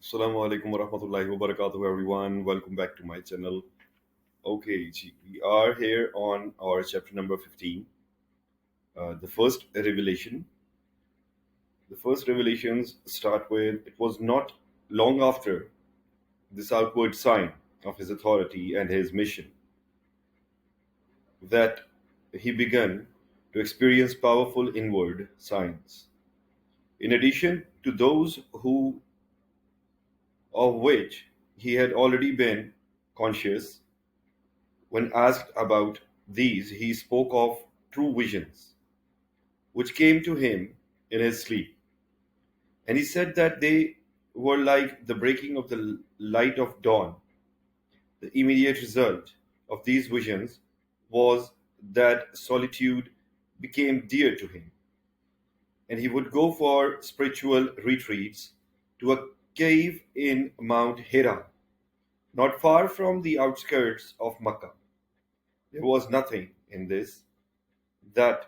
Assalamu alaikum wa rahmatullahi wa barakatuh, everyone. Welcome back to my channel. Okay, we are here on our chapter number 15, the first revelation. The first revelations start with it was not long after this outward sign of his authority and his mission that he began to experience powerful inward signs. In addition to those who of which he had already been conscious. When asked about these, he spoke of true visions, which came to him in his sleep. And he said that they were like the breaking of the light of dawn. The immediate result of these visions was that solitude became dear to him, and he would go for spiritual retreats to a cave in Mount Hira, not far from the outskirts of Makkah. There was nothing in this that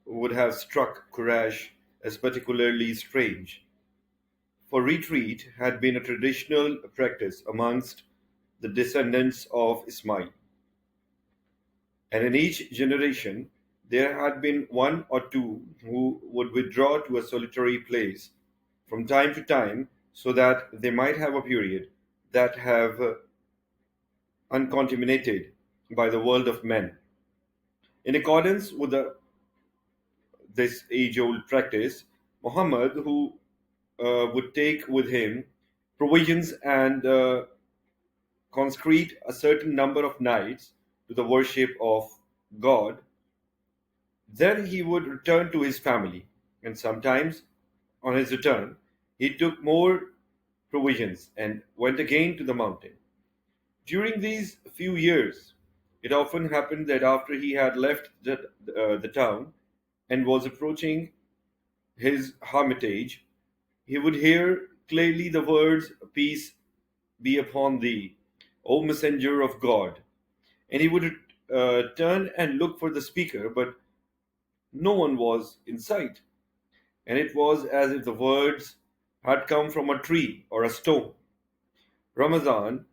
would have struck Quraysh as particularly strange, for retreat had been a traditional practice amongst the descendants of Ismail, and in each generation there had been one or two who would withdraw to a solitary place from time to time so that they might have a period that have uncontaminated by the world of men. In accordance with this age-old practice, Muhammad, who would take with him provisions and consecrate a certain number of nights to the worship of God, then he would return to his family, and sometimes on his return he took more provisions and went again to the mountain. During these few years, it often happened that after he had left the town and was approaching his hermitage, he would hear clearly the words, "Peace be upon thee, O messenger of God." And he would turn and look for the speaker, but no one was in sight. And it was as if the words had come from a tree or a stone. Ramadan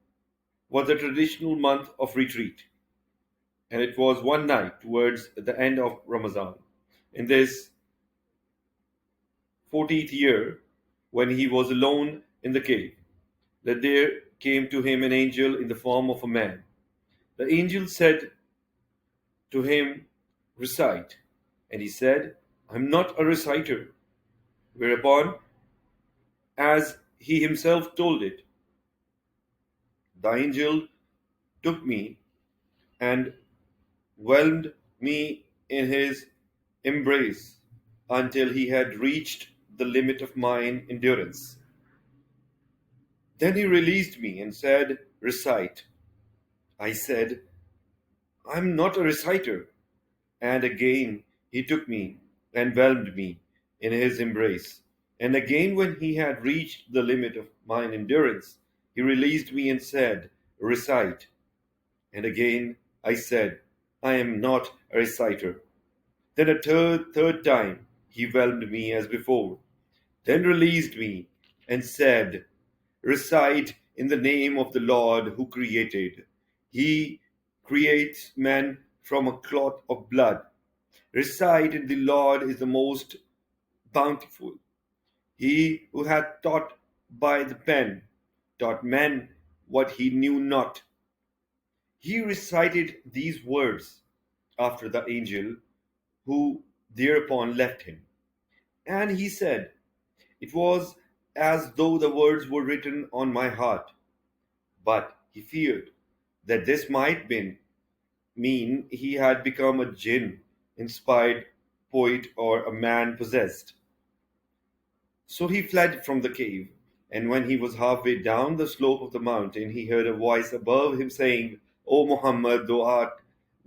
was the traditional month of retreat, and it was one night towards the end of Ramadan, in this 40th year, when he was alone in the cave, that there came to him an angel in the form of a man. The angel said to him, "Recite." And he said, "I'm not a reciter." Whereupon, as he himself told it, the angel took me and whelmed me in his embrace until he had reached the limit of mine endurance. Then he released me and said, "Recite." I said, "I'm not a reciter." And again he took me and whelmed me in his embrace. And again, when he had reached the limit of mine endurance, he released me and said, "Recite." And again I said, "I am not a reciter." Then a third time he whelmed me as before, then released me and said, "Recite in the name of the Lord who created. He creates man from a clot of blood. Recite, and the Lord is the most bountiful. He who hath taught by the pen taught men what he knew not." He recited these words after the angel, who thereupon left him. And he said, "It was as though the words were written on my heart." But he feared that this might mean he had become a jinn inspired poet or a man possessed. So he fled from the cave, and when he was halfway down the slope of the mountain, he heard a voice above him saying, "O Muhammad, thou art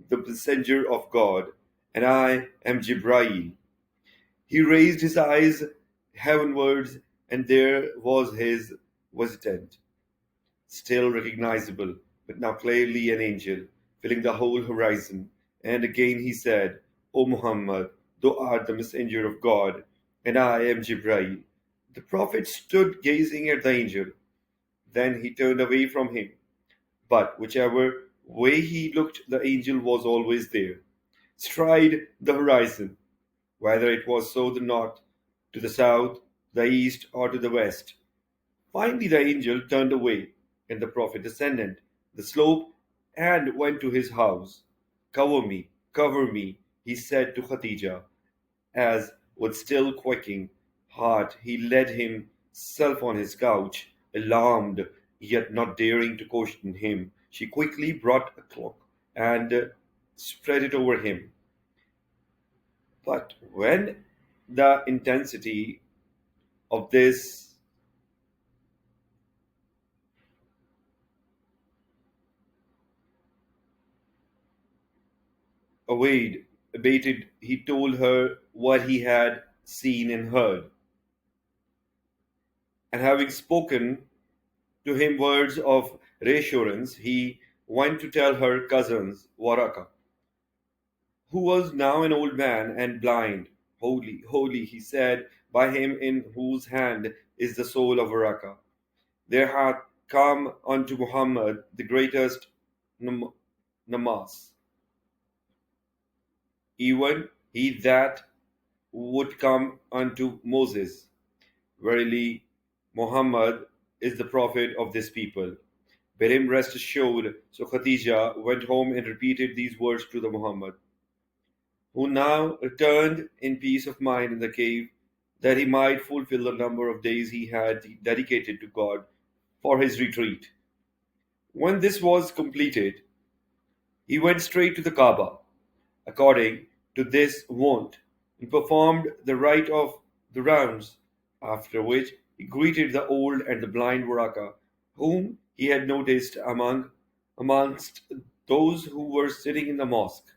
the messenger of God, and I am Jibreel." He raised his eyes heavenwards, and there was his visitant, still recognizable, but now clearly an angel, filling the whole horizon. And again he said, "O Muhammad, thou art the messenger of God, and I am Jibreel." The Prophet stood gazing at the angel, then he turned away from him. But whichever way he looked, the angel was always there, stride the horizon, whether it was so the north, to the south, the east, or to the west. Finally, the angel turned away, and the prophet descended the slope and went to his house. Cover me, he said to Khadijah, as with still quaking heart he laid himself on his couch, alarmed, yet not daring to question him. She quickly brought a cloak and spread it over him. But when the intensity of this abated, he told her what he had seen and heard. And having spoken to him words of reassurance, he went to tell her cousins, Waraka, who was now an old man and blind. Holy, holy, he said, by him in whose hand is the soul of Waraka. There hath come unto Muhammad the greatest nam- namas, even he that would come unto Moses. Verily, Muhammad is the prophet of this people. Bid him rest assured. So Khadijah went home and repeated these words to the Muhammad, who now returned in peace of mind in the cave, that he might fulfill the number of days he had dedicated to God for his retreat. When this was completed, he went straight to the Kaaba, according to this wont, and performed the rite of the rounds, after which he greeted the old and the blind Waraka, whom he had noticed amongst those who were sitting in the mosque.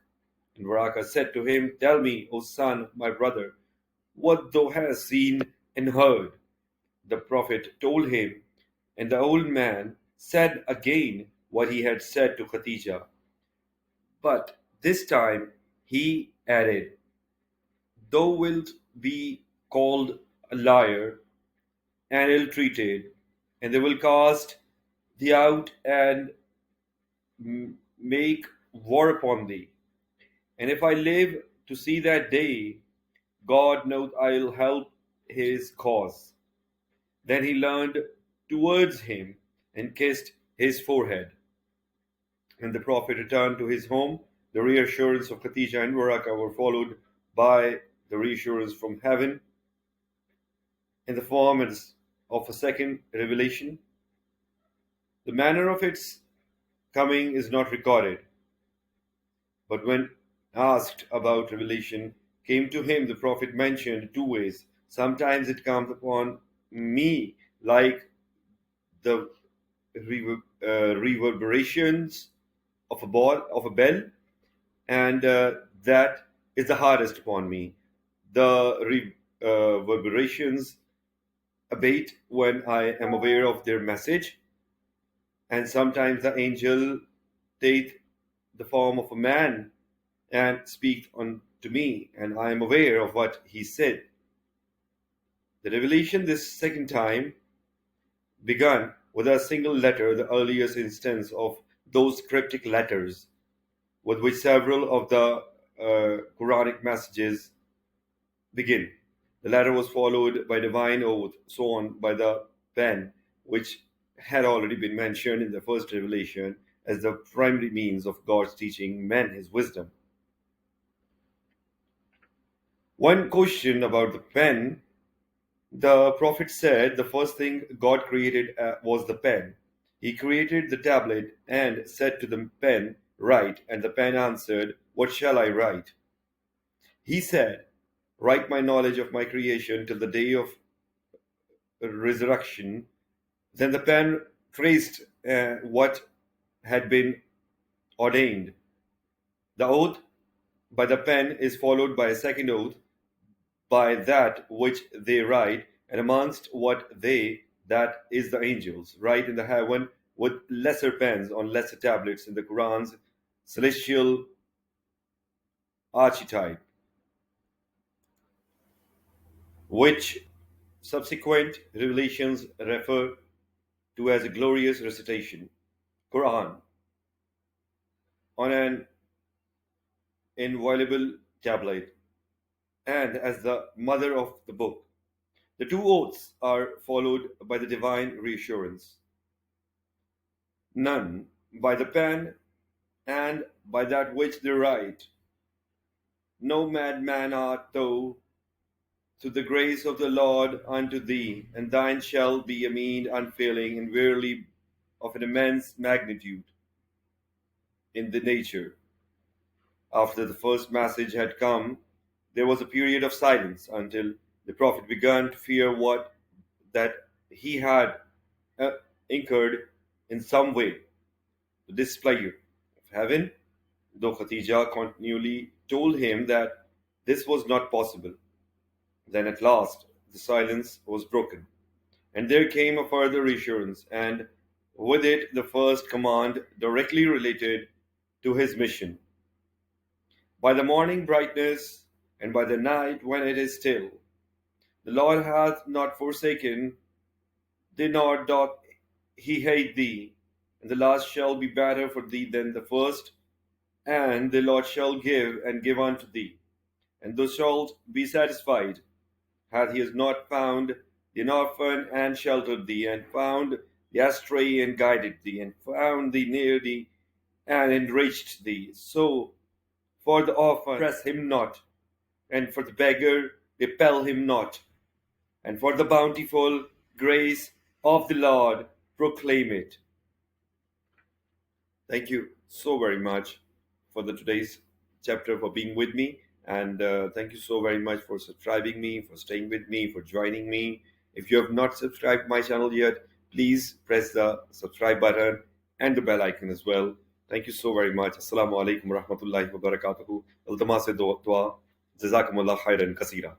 And Waraka said to him, tell me, O son, my brother, what thou hast seen and heard. The Prophet told him, and the old man said again what he had said to Khadijah. But this time he added, thou wilt be called a liar and ill treated, and they will cast thee out and make war upon thee. And if I live to see that day, God knoweth I'll help his cause. Then he leaned towards him and kissed his forehead. When the Prophet returned to his home, the reassurance of Khadijah and Waraka were followed by the reassurance from heaven in the form of a second revelation. The manner of its coming is not recorded, but when asked about revelation came to him, the Prophet mentioned two ways. Sometimes it comes upon me like the reverberations of a bell, and that is the hardest upon me. The reverberations abate when I am aware of their message, and sometimes the angel take the form of a man and speak unto me, and I am aware of what he said. The revelation this second time begun with a single letter, the earliest instance of those cryptic letters with which several of the Quranic messages begin. The letter was followed by divine oath, so on by the pen, which had already been mentioned in the first revelation as the primary means of God's teaching men his wisdom. One question about the pen, the prophet said the first thing God created was the pen. He created the tablet and said to the pen, write, and the pen answered, what shall I write? He said, write my knowledge of my creation till the day of resurrection. Then the pen traced what had been ordained. The oath by the pen is followed by a second oath by that which they write, and amongst what they, that is the angels, write in the heaven with lesser pens on lesser tablets in the Quran's celestial archetype, which subsequent revelations refer to as a glorious recitation, Qur'an, on an inviolable tablet, and as the mother of the book. The two oaths are followed by the divine reassurance. None by the pen and by that which they write. No madman art thou, to the grace of the Lord unto thee, and thine shall be a mean unfailing and verily of an immense magnitude in the nature. After the first message had come, there was a period of silence until the Prophet began to fear what that he had uh, incurred in some way the displeasure of heaven, though Khadijah continually told him that this was not possible. Then at last the silence was broken, and there came a further reassurance, and with it the first command directly related to his mission. By the morning brightness, and by the night when it is still, the Lord hath not forsaken thee, nor doth he hate thee, and the last shall be better for thee than the first, and the Lord shall give and give unto thee, and thou shalt be satisfied. Hath he not found the orphan and sheltered thee, and found the astray and guided thee, and found thee near thee and enriched thee? So for the orphan press him not, and for the beggar repel him not, and for the bountiful grace of the Lord proclaim it. Thank you so very much for the today's chapter, for being with me, and thank you so very much for subscribing me, for staying with me, for joining me. If you have not subscribed my channel yet, please press the subscribe button and the bell icon as well. Thank you so very much. Assalamu alaikum wa rahmatullahi wa barakatuhu. Iltama se dua. Jazakumullah khairan kasira.